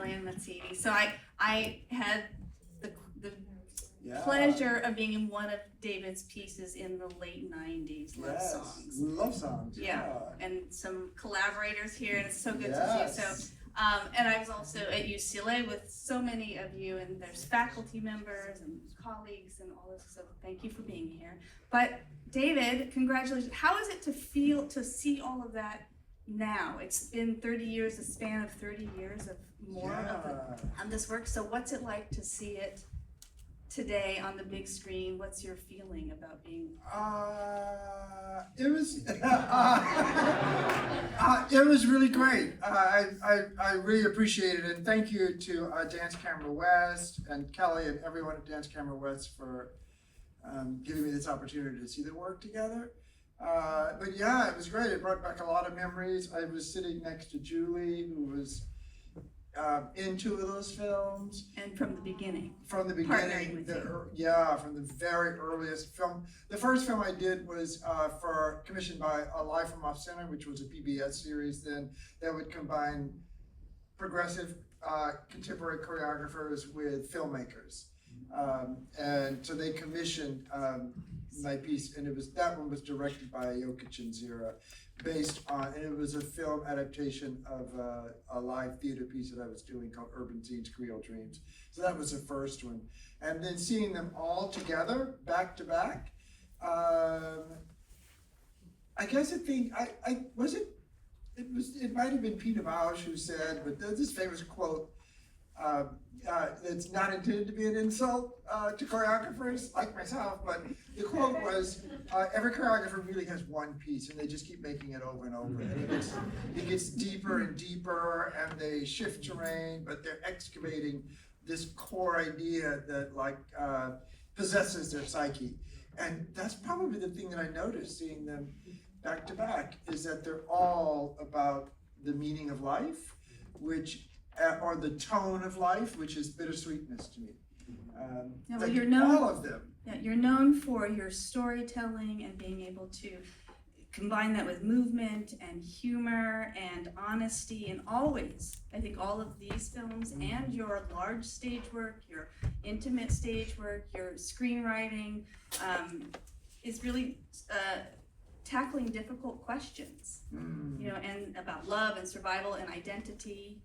Ilaan Mazzini. So I had the Yeah. pleasure of being in one of David's pieces in the late 90s, Love Yes. Songs. Love songs. Yeah. Yeah. And some collaborators here, and it's so good to see you. So, and I was also at UCLA with so many of you, and there's faculty members and colleagues and all this, so thank you for being here. But David, congratulations. How is it to see all of that now? It's been 30 years, a span of 30 years of more of this work. So what's it like to see it today on the big screen? What's your feeling about being? It was it was really great. I really appreciate it, and thank you to Dance Camera West and Kelly and everyone at Dance Camera West for giving me this opportunity to see the work together. But yeah, it was great. It brought back a lot of memories. I was sitting next to Julie, who was in two of those films. And from the beginning. From the beginning, from the very earliest film. The first film I did was commissioned by Live from Off Center, which was a PBS series then that would combine progressive contemporary choreographers with filmmakers. And so they commissioned my piece, and that one was directed by Jokic Zira, and it was a film adaptation of a live theater piece that I was doing called Urban Scenes, Creole Dreams. So that was the first one. And then seeing them all together, back to back, I guess it might have been Peter Bausch who said, but there's this famous quote, it's not intended to be an insult to choreographers like myself, but the quote was, every choreographer really has one piece and they just keep making it over and over. And it gets deeper and deeper, and they shift terrain, but they're excavating this core idea that possesses their psyche. And that's probably the thing that I noticed seeing them back to back, is that they're all about the meaning of life, or the tone of life, which is bittersweetness to me. All of them. Yeah, you're known for your storytelling and being able to combine that with movement and humor and honesty, and always, I think all of these films and your large stage work, your intimate stage work, your screenwriting is really tackling difficult questions, and about love and survival and identity.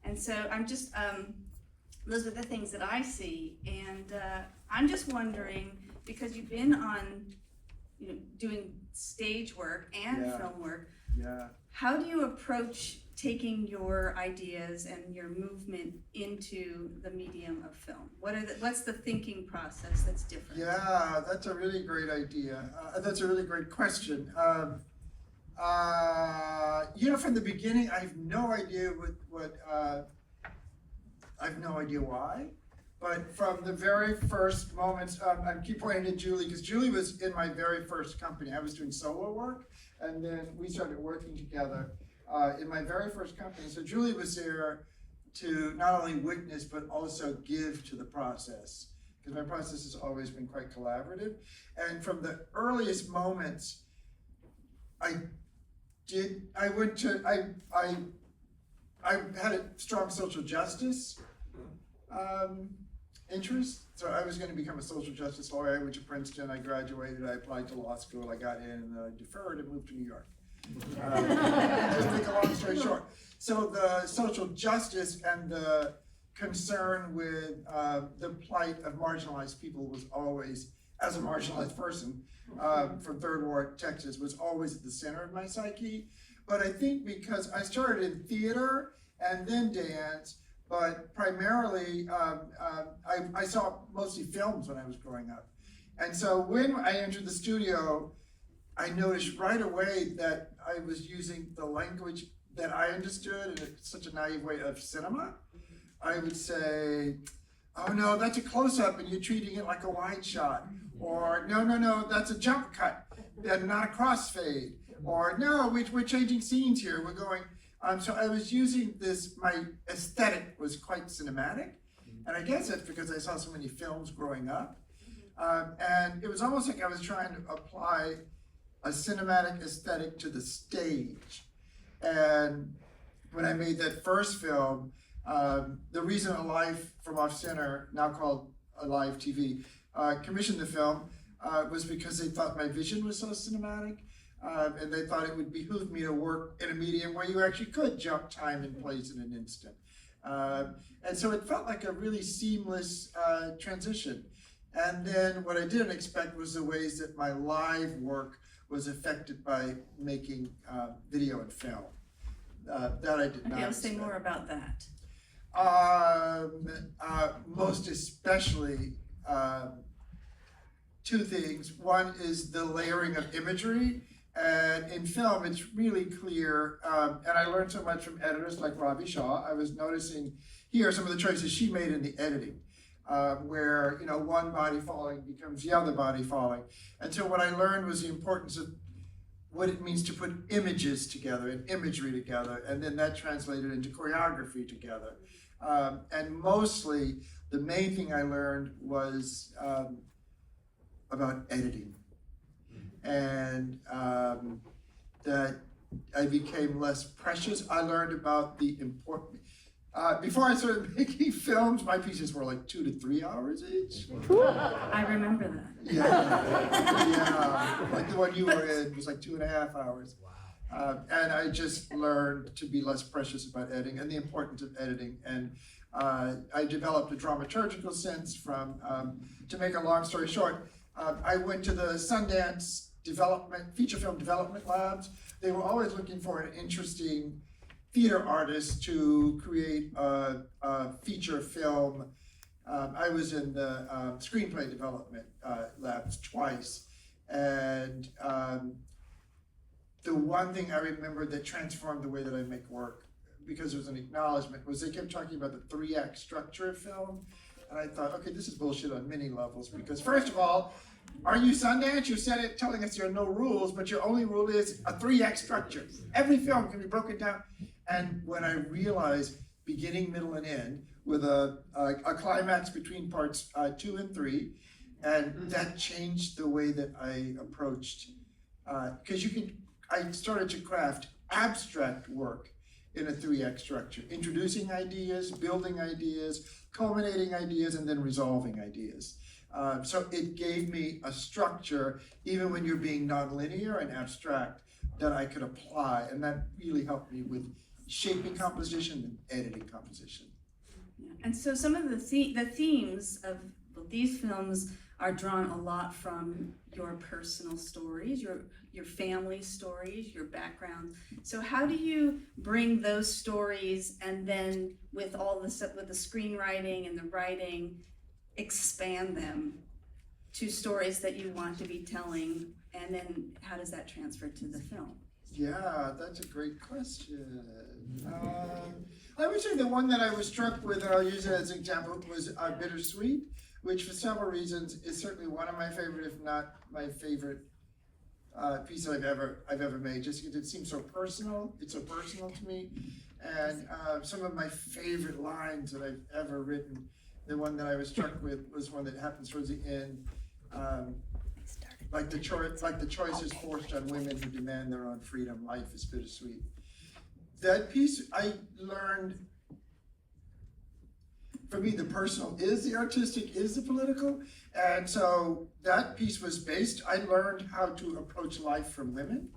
And so I'm just, those are the things that I see, and I'm just wondering, because you've been on, doing stage work and film work, how do you approach taking your ideas and your movement into the medium of film? What's the thinking process that's different? Yeah, that's a really great idea. That's a really great question. From the beginning, I have no idea I have no idea why, but from the very first moments, I keep pointing to Julie, because Julie was in my very first company. I was doing solo work, and then we started working together in my very first company. So Julie was there to not only witness, but also give to the process, because my process has always been quite collaborative. And from the earliest moments, I had a strong social justice interest. So I was going to become a social justice lawyer. I went to Princeton, I graduated, I applied to law school, I got in, and I deferred and moved to New York. Just make a long story short. So the social justice and the concern with the plight of marginalized people was always, as a marginalized person from Third Ward, Texas, was always at the center of my psyche. But I think because I started in theater and then dance, but primarily I saw mostly films when I was growing up. And so when I entered the studio, I noticed right away that I was using the language that I understood in such a naive way of cinema. I would say, oh no, that's a close-up and you're treating it like a wide shot. Or no, that's a jump cut and not a crossfade. Or no, we're changing scenes here. We're going, so I was using this, my aesthetic was quite cinematic. And I guess that's because I saw so many films growing up. And it was almost like I was trying to apply a cinematic aesthetic to the stage. And when I made that first film, The reason Alive from Off Center, now called Alive TV, commissioned the film was because they thought my vision was so cinematic, and they thought it would behoove me to work in a medium where you actually could jump time and place in an instant. And so it felt like a really seamless transition. And then what I didn't expect was the ways that my live work was affected by making video and film. That I did not Okay, I'll say expect. more about that. Most especially, two things. One is the layering of imagery, and in film it's really clear, and I learned so much from editors like Ravi Shaw. I was noticing here some of the choices she made in the editing, where one body falling becomes the other body falling. And so what I learned was the importance of what it means to put images together and imagery together, and then that translated into choreography together. And mostly, the main thing I learned was about editing, and that I became less precious. I learned about the important. Before I started making films, my pieces were like 2 to 3 hours each. I remember that. Yeah, like the one you were in was like 2.5 hours. And I just learned to be less precious about editing and the importance of editing. And I developed a dramaturgical sense from, to make a long story short, I went to the Sundance feature film development labs. They were always looking for an interesting theater artist to create a feature film. I was in the screenplay development labs twice. And the one thing I remember that transformed the way that I make work, because it was an acknowledgement, was they kept talking about the 3-act structure of film. And I thought, okay, this is bullshit on many levels, because first of all, are you Sundance? You said it telling us there are no rules, but your only rule is a 3-act structure. Every film can be broken down. And when I realized beginning, middle, and end, with a climax between parts 2 and 3, and that changed the way that I approached, because I started to craft abstract work in a 3-act structure, introducing ideas, building ideas, culminating ideas, and then resolving ideas. So it gave me a structure, even when you're being nonlinear and abstract, that I could apply, and that really helped me with shaping composition and editing composition. Yeah. And so some of the themes of these films are drawn a lot from your personal stories, your family stories, your background. So how do you bring those stories, and then with all the stuff, with the screenwriting and the writing, expand them to stories that you want to be telling, and then how does that transfer to the film? Yeah, that's a great question. I would say the one that I was struck with, and I'll use it as an example, was Bittersweet, which for several reasons is certainly one of my favorite, if not my favorite piece I've ever made, just because it seems so personal. It's so personal to me. And some of my favorite lines that I've ever written, the one that I was struck with was one that happens towards the end. Like the choice is forced on women who demand their own freedom. Life is bittersweet. That piece, I learned, for me, the personal is the artistic, is the political. And so that piece was based, I learned how to approach life from women.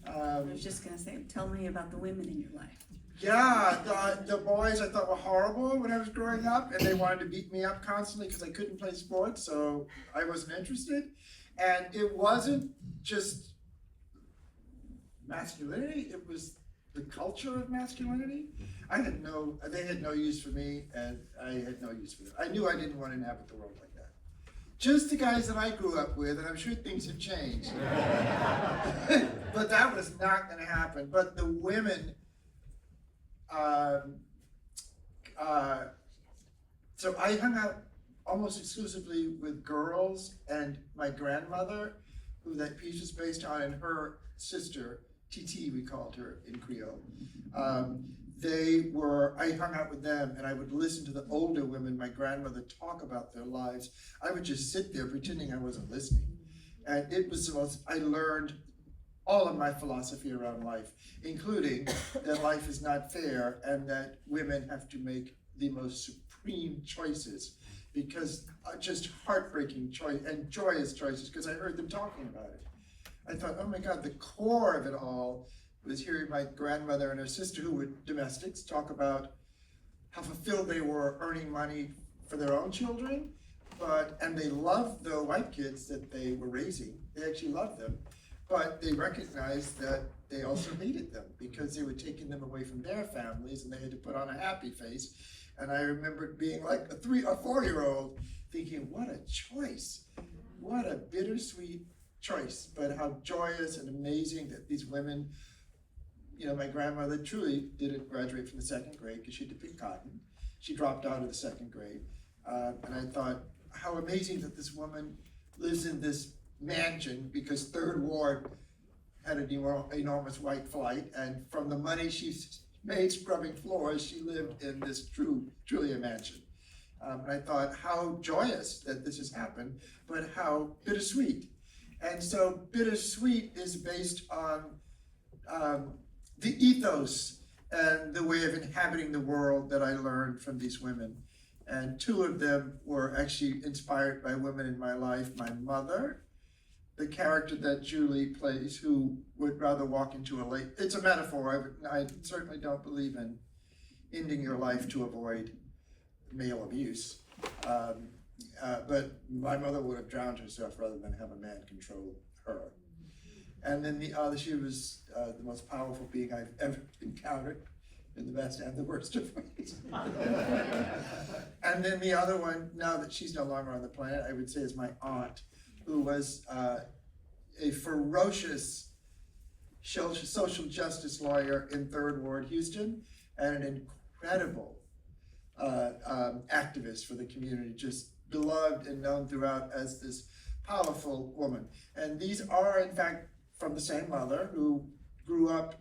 I was just gonna say, tell me about the women in your life. Yeah, the boys I thought were horrible when I was growing up, and they wanted to beat me up constantly because I couldn't play sports, so I wasn't interested. And it wasn't just masculinity, it was the culture of masculinity. They had no use for me, and I had no use for them. I knew I didn't want to inhabit the world like that. Just the guys that I grew up with, and I'm sure things have changed. But that was not gonna happen. But the women, so I hung out almost exclusively with girls, and my grandmother, who that piece was based on, and her sister, Titi we called her in Creole. I hung out with them, and I would listen to the older women, my grandmother, talk about their lives. I would just sit there pretending I wasn't listening. And it was the most, I learned all of my philosophy around life, including that life is not fair and that women have to make the most supreme choices, because just heartbreaking choice and joyous choices, because I heard them talking about it. I thought, oh my God, the core of it all was hearing my grandmother and her sister, who were domestics, talk about how fulfilled they were earning money for their own children, and they loved the white kids that they were raising. They actually loved them, but they recognized that they also hated them because they were taking them away from their families and they had to put on a happy face. And I remember being like a 3 or 4-year-old thinking, what a choice, what a bittersweet choice, but how joyous and amazing that these women, you know, my grandmother truly didn't graduate from the 2nd grade because she had to pick cotton. She dropped out of the 2nd grade. And I thought, how amazing that this woman lives in this mansion, because 3rd Ward had an enormous white flight, and from the money she made scrubbing floors, she lived in this truly a mansion. And I thought, how joyous that this has happened, but how bittersweet. And so bittersweet is based on the ethos and the way of inhabiting the world that I learned from these women. And 2 of them were actually inspired by women in my life. My mother, the character that Julie plays, who would rather walk into a lake. It's a metaphor. I certainly don't believe in ending your life to avoid male abuse. But my mother would have drowned herself rather than have a man control her. And then the other, she was the most powerful being I've ever encountered, in the best and the worst of ways. And then the other one, now that she's no longer on the planet, I would say is my aunt, who was a ferocious social justice lawyer in 3rd Ward, Houston, and an incredible activist for the community, just beloved and known throughout as this powerful woman. And these are, in fact, from the same mother who grew up,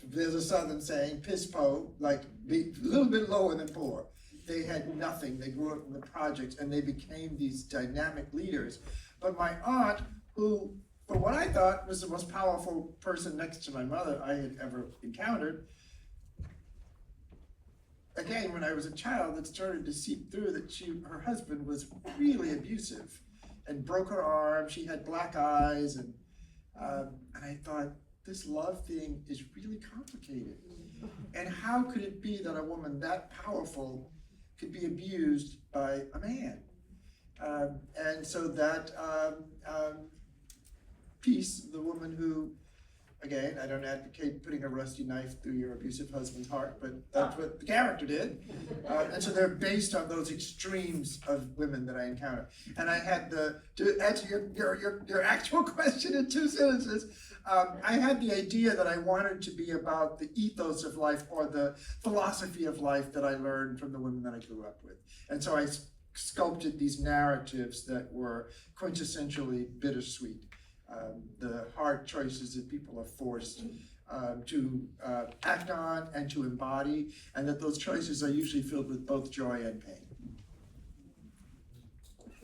there's a Southern saying, piss po, like a little bit lower than poor. They had nothing. They grew up in the projects and they became these dynamic leaders. But my aunt, who, for what I thought was the most powerful person next to my mother I had ever encountered, again, when I was a child, it started to seep through that her husband was really abusive and broke her arm. She had black eyes, and I thought, this love thing is really complicated. And how could it be that a woman that powerful could be abused by a man? And so that piece, the woman who, again, I don't advocate putting a rusty knife through your abusive husband's heart, but that's what the character did. And so they're based on those extremes of women that I encounter. And I had to answer your actual question in 2 sentences, I had the idea that I wanted to be about the ethos of life or the philosophy of life that I learned from the women that I grew up with. And so I sculpted these narratives that were quintessentially bittersweet. The hard choices that people are forced to act on and to embody, and that those choices are usually filled with both joy and pain.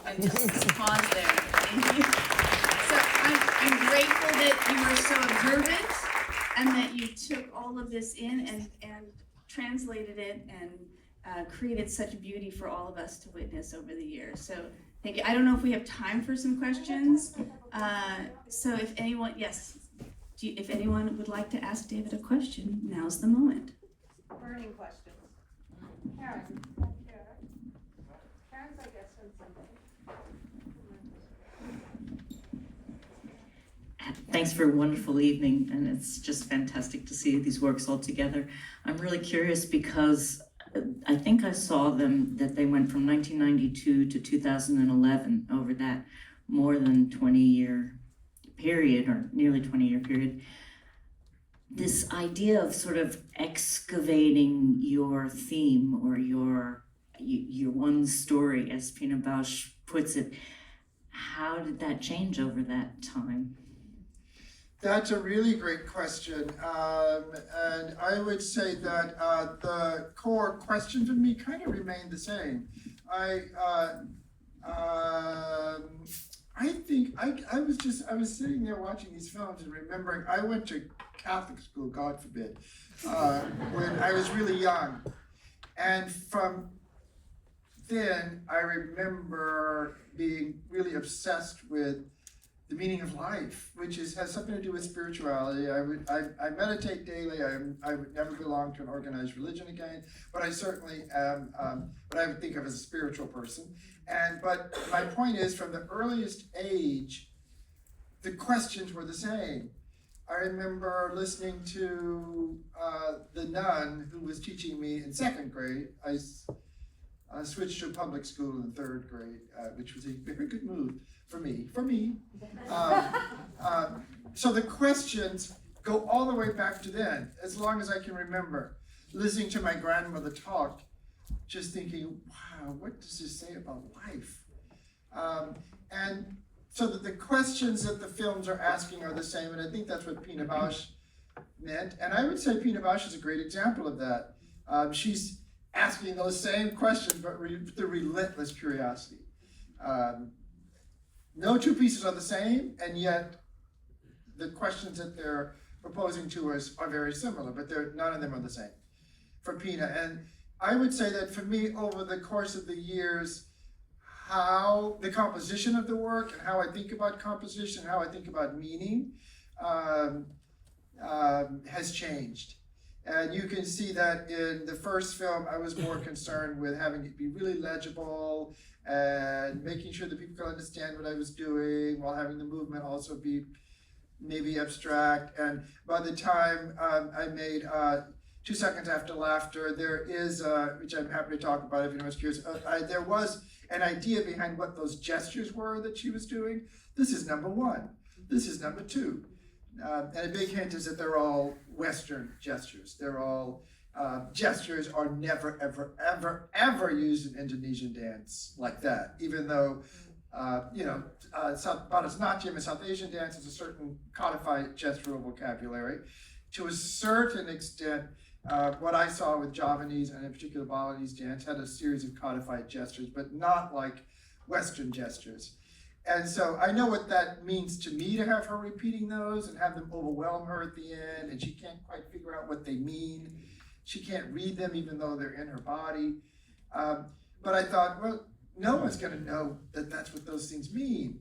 I just pause there. Thank you. So I'm grateful that you were so observant and that you took all of this in and translated it and created such beauty for all of us to witness over the years. So thank you. I don't know if we have time for some questions. So if anyone, yes, if anyone would like to ask David a question, now's the moment. Burning questions. Karen. Karen's, I guess, on Sunday. Thanks for a wonderful evening, and it's just fantastic to see these works all together. I'm really curious because I think I saw them, that they went from 1992 to 2011 over that more than 20-year period, or nearly 20-year period. This idea of sort of excavating your theme or your one story, as Pina Bausch puts it, how did that change over that time? That's a really great question, and I would say that the core question for me kind of remained the same. I was sitting there watching these films and remembering, I went to Catholic school, God forbid, when I was really young. And from then, I remember being really obsessed with the meaning of life, which has something to do with spirituality. I meditate daily. I would never belong to an organized religion again, but I certainly am, what I would think of as a spiritual person. But my point is, from the earliest age, the questions were the same. I remember listening to the nun who was teaching me in second grade. I switched to public school in third grade, which was a very good move for me. So the questions go all the way back to then, as long as I can remember. Listening to my grandmother talk, just thinking, wow, what does this say about life? And so that the questions that the films are asking are the same, and I think that's what Pina Bausch meant. And I would say Pina Bausch is a great example of that. She's asking those same questions, but with the relentless curiosity. No two pieces are the same, and yet the questions that they're proposing to us are very similar, but none of them are the same for Pina. And I would say that for me, over the course of the years, how the composition of the work and how I think about composition, how I think about meaning, has changed. And you can see that in the first film, I was more concerned with having it be really legible and making sure that people could understand what I was doing while having the movement also be maybe abstract. And by the time I made 2 Seconds After Laughter, there is, which I'm happy to talk about if anyone's curious, there was an idea behind what those gestures were that she was doing. This is number 1. This is number 2. And a big hint is that they're all Western gestures. They're all gestures are never, ever, ever, ever used in Indonesian dance like that. Even though, Bharatanatyam in South Asian dance is a certain codified gestural vocabulary. To a certain extent, what I saw with Javanese and in particular Balinese dance had a series of codified gestures, but not like Western gestures. And so I know what that means to me to have her repeating those and have them overwhelm her at the end, and she can't quite figure out what they mean. She can't read them even though they're in her body. But I thought, well, no one's going to know that that's what those things mean.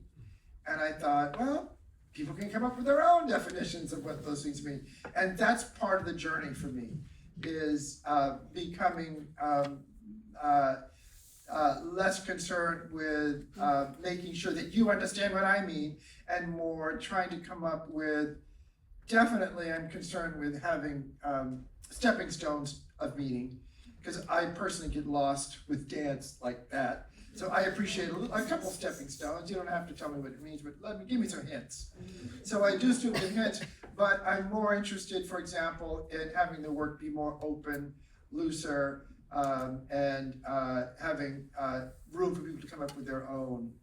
And I thought, well, people can come up with their own definitions of what those things mean. And that's part of the journey for me, is becoming less concerned with making sure that you understand what I mean, and more trying to come up with, definitely I'm concerned with having stepping stones of meaning, because I personally get lost with dance like that. So I appreciate a couple stepping stones. You don't have to tell me what it means, but give me some hints. So I do still give hints, but I'm more interested, for example, in having the work be more open, looser, and having room for people to come up with their own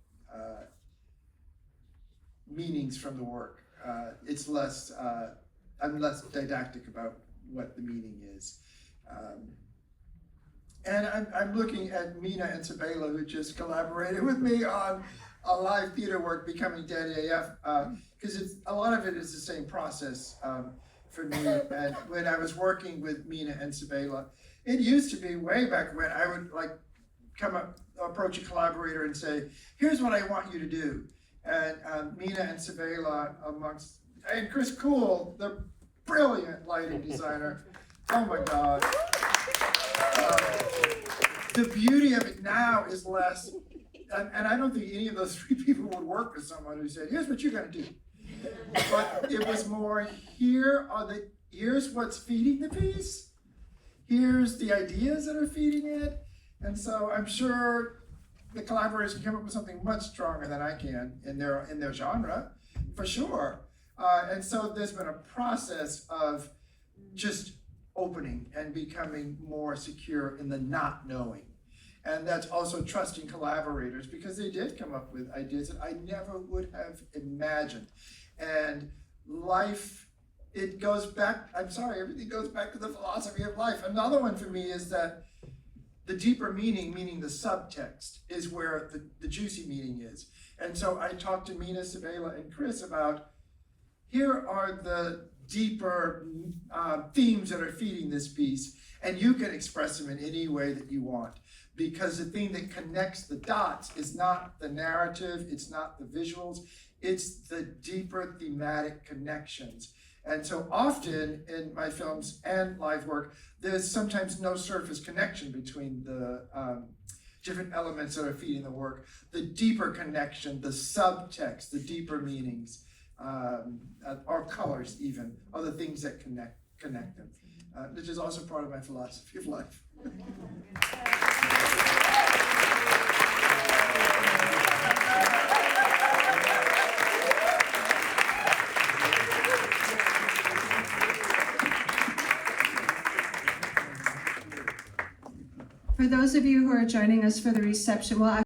meanings from the work. It's less, I'm less didactic about what the meaning is. And I'm looking at Mina and Sabela, who just collaborated with me on a live theater work, Becoming Dead AF, because a lot of it is the same process for me. And when I was working with Mina and Sabela, it used to be way back when I would approach a collaborator and say, here's what I want you to do. And Mina and Sabela and Chris Kuhl, the brilliant lighting designer. Oh my God. The beauty of it now is less, and I don't think any of those 3 people would work with someone who said, here's what you're gonna do. But it was more, here's what's feeding the piece, here's the ideas that are feeding it, and so I'm sure the collaborators can come up with something much stronger than I can in their genre, for sure. And so there's been a process of just opening and becoming more secure in the not knowing. And that's also trusting collaborators, because they did come up with ideas that I never would have imagined. And life, it goes back, I'm sorry, everything goes back to the philosophy of life. Another one for me is that The deeper meaning, meaning the subtext, is where the juicy meaning is. And so I talked to Mina, Sabela, and Chris about, here are the deeper themes that are feeding this piece, and you can express them in any way that you want. Because the thing that connects the dots is not the narrative, it's not the visuals, it's the deeper thematic connections. And so often in my films and live work, there's sometimes no surface connection between the different elements that are feeding the work. The deeper connection, the subtext, the deeper meanings, or colors even, are the things that connect them, which is also part of my philosophy of life. For those of you who are joining us for the reception, we'll